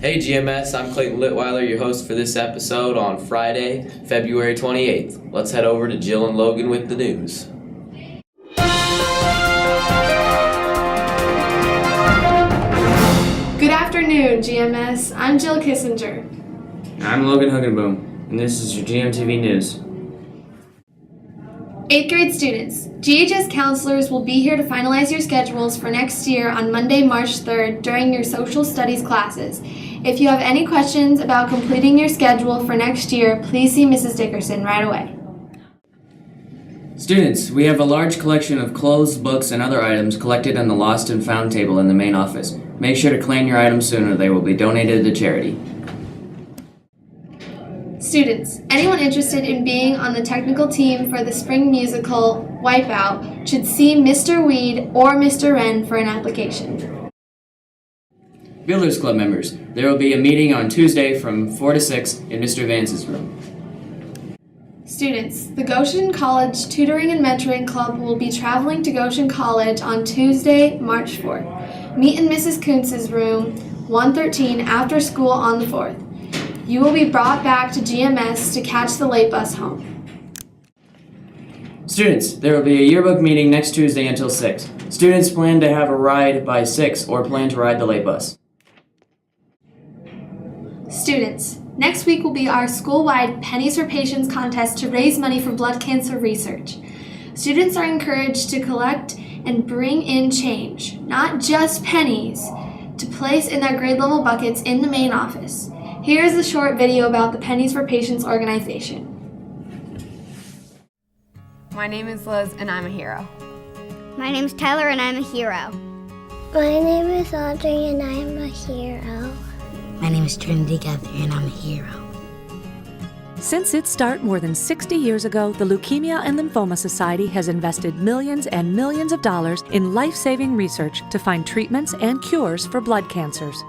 Hey GMS, I'm Clayton Litweiler, your host for this episode on Friday, February 28th. Let's head over to Jill and Logan with the news. Good afternoon, GMS. I'm Jill Kissinger. I'm Logan Huggenboom, and this is your GMTV News. 8th grade students, GHS counselors will be here to finalize your schedules for next year on Monday, March 3rd during your social studies classes. If you have any questions about completing your schedule for next year, please see Mrs. Dickerson right away. Students, we have a large collection of clothes, books, and other items collected on the Lost and Found table in the main office. Make sure to claim your items soon or they will be donated to charity. Students, anyone interested in being on the technical team for the spring musical Wipeout should see Mr. Weed or Mr. Wren for an application. Builders Club members, there will be a meeting on Tuesday from 4 to 6 in Mr. Vance's room. Students, the Goshen College Tutoring and Mentoring Club will be traveling to Goshen College on Tuesday, March 4th. Meet in Mrs. Kuntz's room, 113, after school on the 4th. You will be brought back to GMS to catch the late bus home. Students, there will be a yearbook meeting next Tuesday until 6. Students plan to have a ride by 6 or plan to ride the late bus. Students, next week will be our school-wide Pennies for Patients contest to raise money for blood cancer research. Students are encouraged to collect and bring in change, not just pennies, to place in their grade level buckets in the main office. Here is a short video about the Pennies for Patients organization. My name is Liz and I'm a hero. My name's Tyler and I'm a hero. My name is Audrey and I am a hero. My name is Trinity Guthrie and I'm a hero. Since its start more than 60 years ago, the Leukemia and Lymphoma Society has invested millions and millions of dollars in life-saving research to find treatments and cures for blood cancers.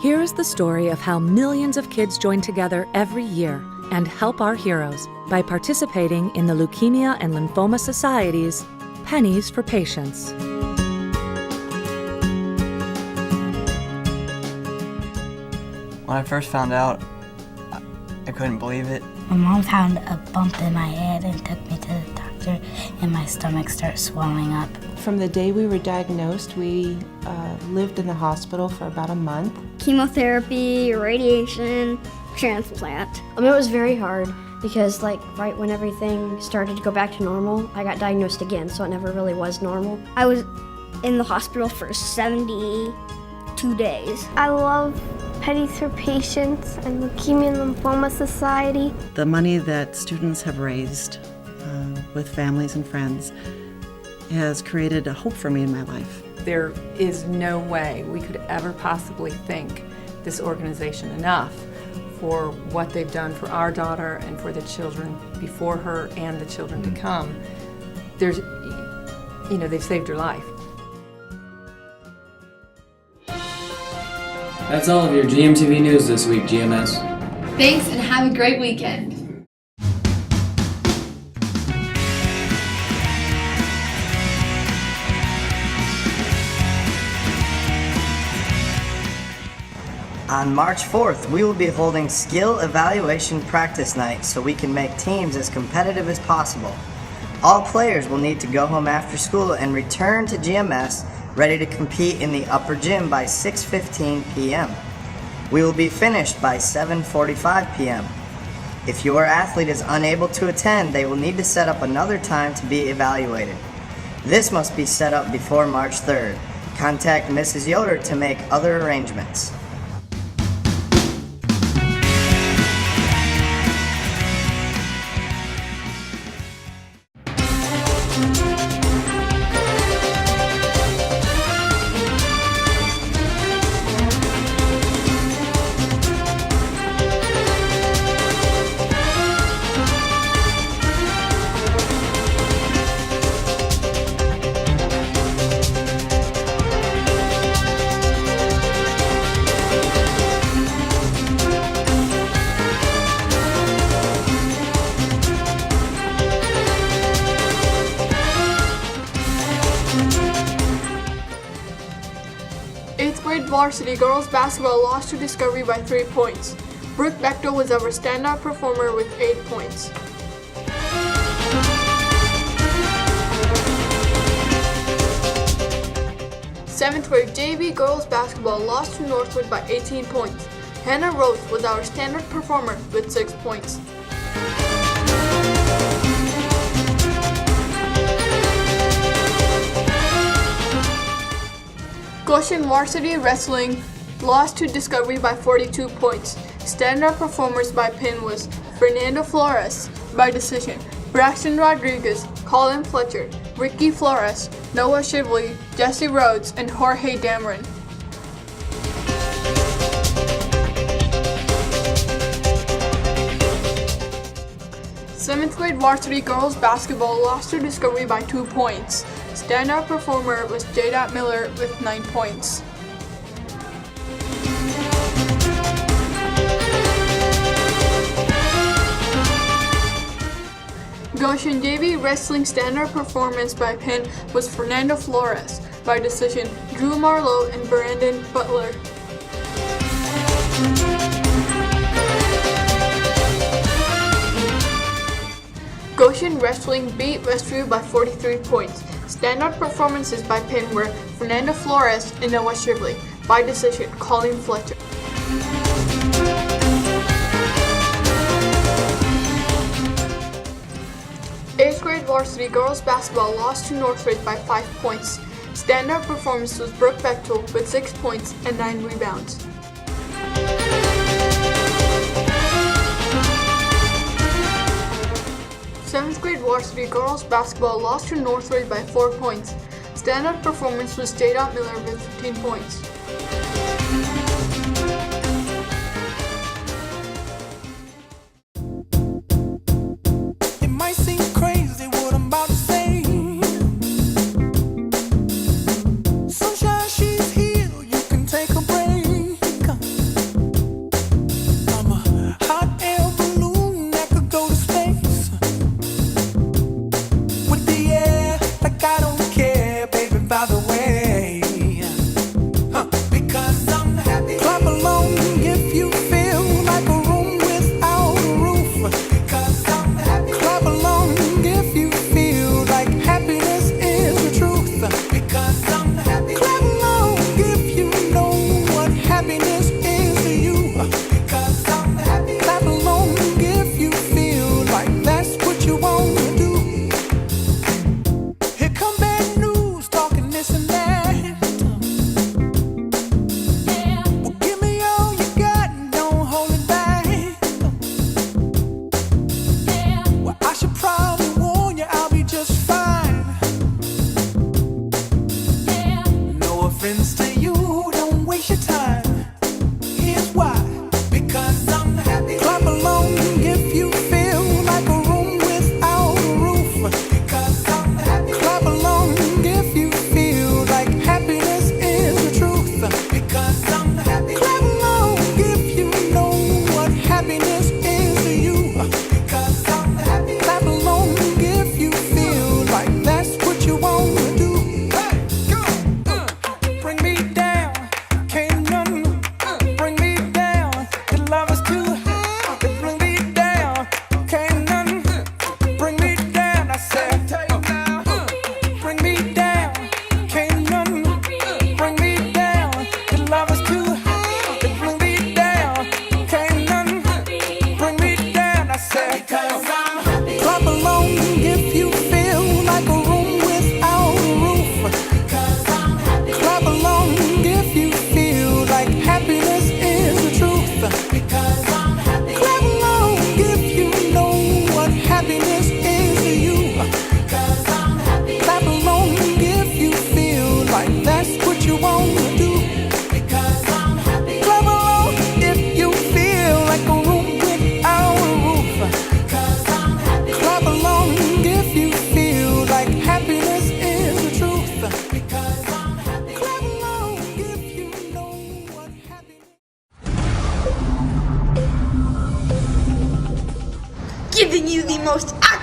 Here is the story of how millions of kids join together every year and help our heroes by participating in the Leukemia and Lymphoma Society's Pennies for Patients. When I first found out, I couldn't believe it. My mom found a bump in my head and took me to the doctor, and my stomach started swelling up. From the day we were diagnosed, we lived in the hospital for about a month. Chemotherapy, radiation, transplant. It was very hard because right when everything started to go back to normal, I got diagnosed again, so it never really was normal. I was in the hospital for 72 days. I love Pennies for Patients and Leukemia and Lymphoma Society. The money that students have raised with families and friends has created a hope for me in my life. There is no way we could ever possibly thank this organization enough for what they've done for our daughter and for the children before her and the children to come. they've saved your life. That's all of your GMTV news this week, GMS. Thanks and have a great weekend. On March 4th, we will be holding Skill Evaluation Practice Night so we can make teams as competitive as possible. All players will need to go home after school and return to GMS ready to compete in the upper gym by 6:15 p.m. We will be finished by 7:45 p.m. If your athlete is unable to attend, they will need to set up another time to be evaluated. This must be set up before March 3rd. Contact Mrs. Yoder to make other arrangements. Varsity girls basketball lost to Discovery by 3 points. Brooke Bechtel was our standout performer with 8 points. Seventh grade JV girls basketball lost to Northwood by 18 points. Hannah Rose was our standout performer with 6 points. Goshen Varsity Wrestling lost to Discovery by 42 points. Standout performers by pin was Fernando Flores by decision, Braxton Rodriguez, Colin Fletcher, Ricky Flores, Noah Shively, Jesse Rhodes, and Jorge Dameron. Seventh grade varsity girls basketball lost to Discovery by 2 points. Standout performer was Jada Miller with 9 points. Goshen JV Wrestling standout performance by pin was Fernando Flores. By decision, Drew Marlowe and Brandon Butler. Goshen Wrestling beat Westview by 43 points. Standout performances by pin were Fernando Flores and Noah Shively. By decision, Colin Fletcher. Eighth grade varsity girls basketball lost to Northridge by 5 points. Standout performance was Brooke Bechtel with 6 points and 9 rebounds. Seventh grade varsity girls basketball lost to Northridge by 4 points. Standout performance was Jada Miller with 15 points. It might seem crazy what I'm about to say. Sunshine, she's here, you can take a break. I'm a hot air balloon that could go to space. With the air, like I don't care, baby, by the way. Because I'm happy. Clap along if you feel like a room without a roof. Because I'm happy. Clap along if you feel like happiness is the truth. Because I'm happy. Clap along if you know what happiness is to you. Because I'm happy. Clap along if you feel like that's what you want to do. Here come bad news, talking this and that. Well, give me all you got and don't hold it back. Well, I should probably warn you, I'll be just fine. No offense to you, don't waste your time. Here's why. Because I'm happy. Clap along if you feel like a room without a roof. Because I'm happy. Clap along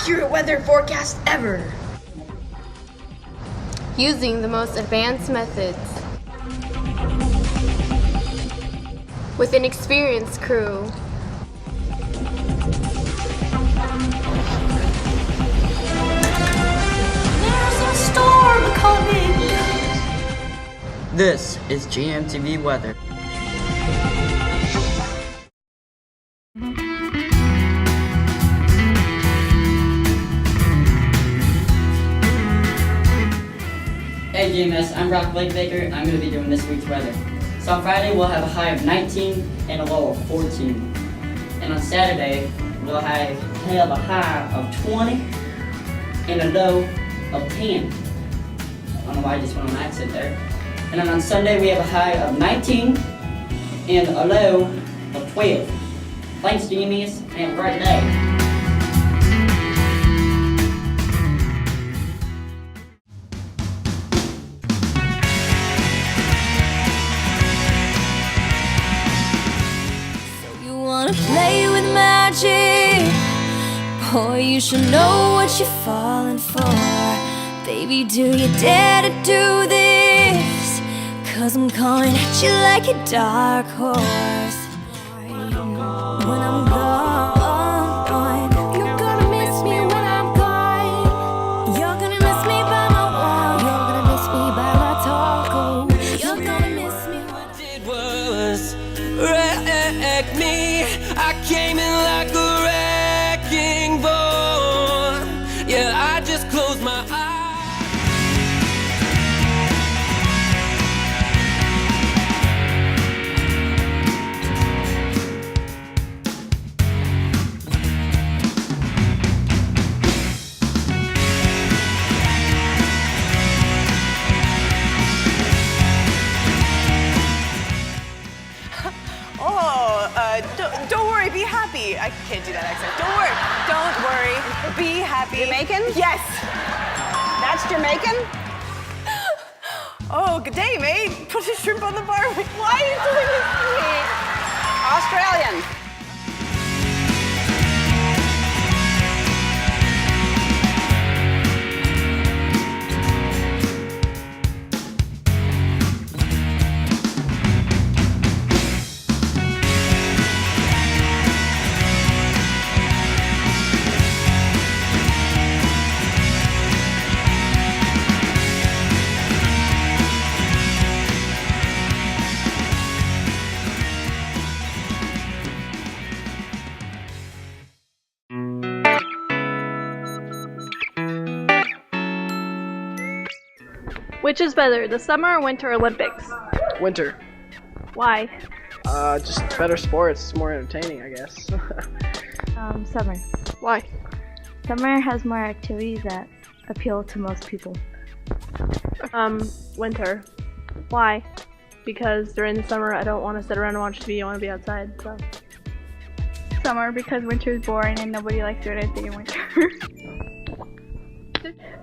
accurate weather forecast ever. Using the most advanced methods. With an experienced crew. There's a storm coming. This is GMTV weather. Hey GMS, I'm Brock Baker, and I'm going to be doing this week's weather. So on Friday, we'll have a high of 19 and a low of 14. And on Saturday, we'll have a high of 20 and a low of 10. I don't know why I just went on an accent there. And then on Sunday, we have a high of 19 and a low of 12. Thanks, GMS, and have a great day. Play with magic, boy, you should know what you're falling for. Baby, do you dare to do this? 'Cause I'm coming at you like a dark horse. When I'm gone, you're gonna miss me when I'm gone. You're gonna miss me by my walk. You're gonna miss me by my talk. Oh, you're gonna miss me when I did was wreck me. I came in like a wrecking ball. Yeah, I just closed my eyes. Don't worry, be happy. I can't do that accent. Don't worry, be happy. Jamaican? Yes. That's Jamaican? Oh, good day, mate. Put a shrimp on the bar. Why are you doing this to me? Australian. Which is better, the Summer or Winter Olympics? Winter. Why? Just better sports, more entertaining, I guess. Summer. Why? Summer has more activities that appeal to most people. Winter. Why? Because during the summer I don't want to sit around and watch TV, I want to be outside, so. Summer, because winter is boring and nobody likes doing anything in winter.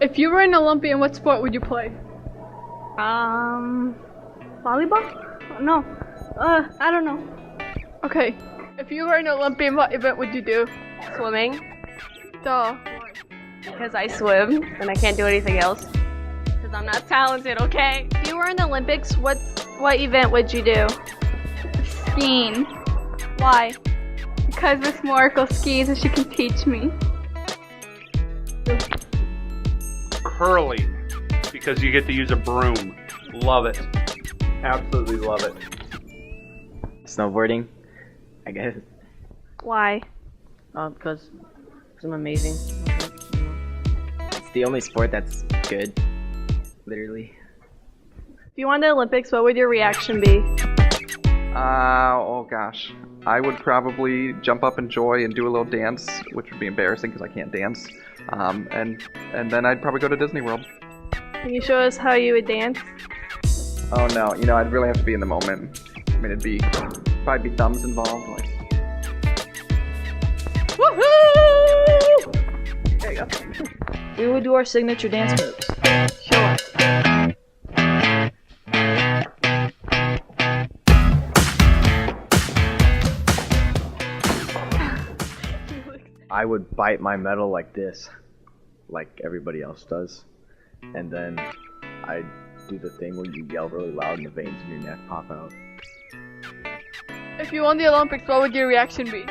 If you were an Olympian, what sport would you play? Volleyball? No. I don't know. Okay. If you were an Olympian, what event would you do? Swimming. Duh. Because I swim and I can't do anything else. Because I'm not talented, okay? If you were in the Olympics, what event would you do? Skiing. Why? Because Miss Morricle skis and she can teach me. Curling, because you get to use a broom. Love it. Absolutely love it. Snowboarding, I guess. Why? Because I'm amazing. It's the only sport that's good, literally. If you won the Olympics, what would your reaction be? Oh gosh. I would probably jump up in joy and do a little dance, which would be embarrassing because I can't dance. And then I'd probably go to Disney World. Can you show us how you would dance? Oh no, I'd really have to be in the moment. I mean, it'd probably be thumbs involved. Like. Woohoo! There you go. We would do our signature dance moves. Show us. I would bite my medal like this, like everybody else does, and then I'd do the thing where you yell really loud and the veins in your neck pop out. If you won the Olympics, what would your reaction be?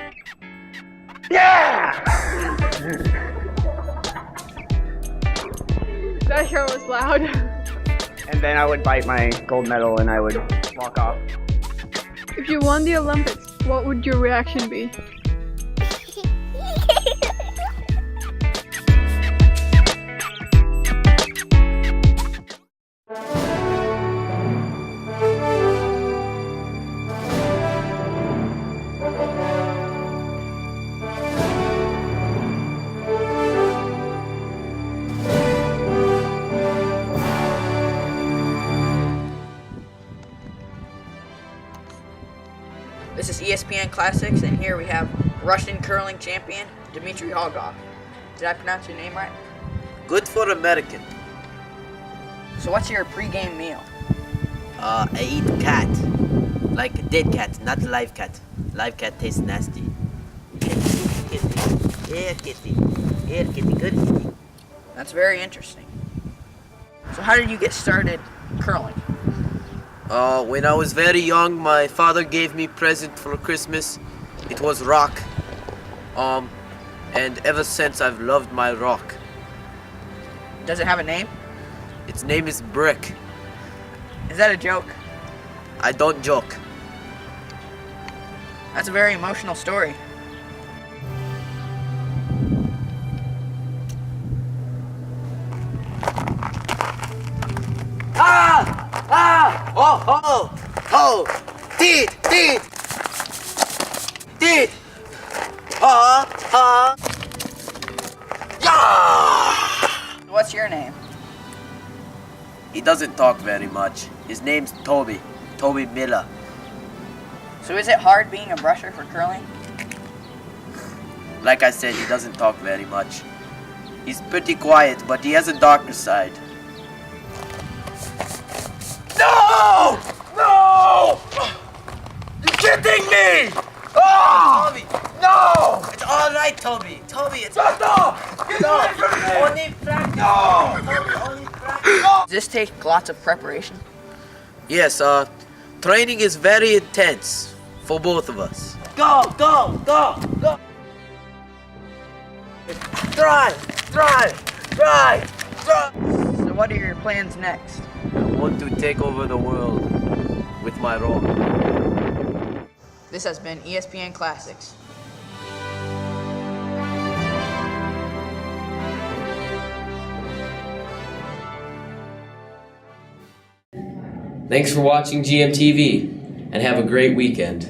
Yeah! That sure was loud. And then I would bite my gold medal and I would walk off. If you won the Olympics, what would your reaction be? This is ESPN Classics, and here we have Russian curling champion Dmitry Hogov. Did I pronounce your name right? Good for American. So what's your pre-game meal? I eat cat. Like a dead cat, not a live cat. Live cat tastes nasty. Here, kitty. Here, kitty. Good kitty. That's very interesting. So how did you get started curling? When I was very young, my father gave me present for Christmas. It was rock. And ever since I've loved my rock. Does it have a name? Its name is Brick. Is that a joke? I don't joke. That's a very emotional story. Ah! Ah! Oh! Oh! Oh! Did! Yeah! What's your name? He doesn't talk very much. His name's Toby. Toby Miller. So is it hard being a brusher for curling? Like I said, he doesn't talk very much. He's pretty quiet, but he has a darker side. No! No! You're kidding me! Oh! Toby, no! It's all right, Toby. Toby, it's shut up! Get away from me! Only practice. No! Toby, only practice. No! Does this take lots of preparation? Yes, training is very intense for both of us. Go! Try! So what are your plans next? I want to take over the world with my rock. This has been ESPN Classics. Thanks for watching GMTV, and have a great weekend.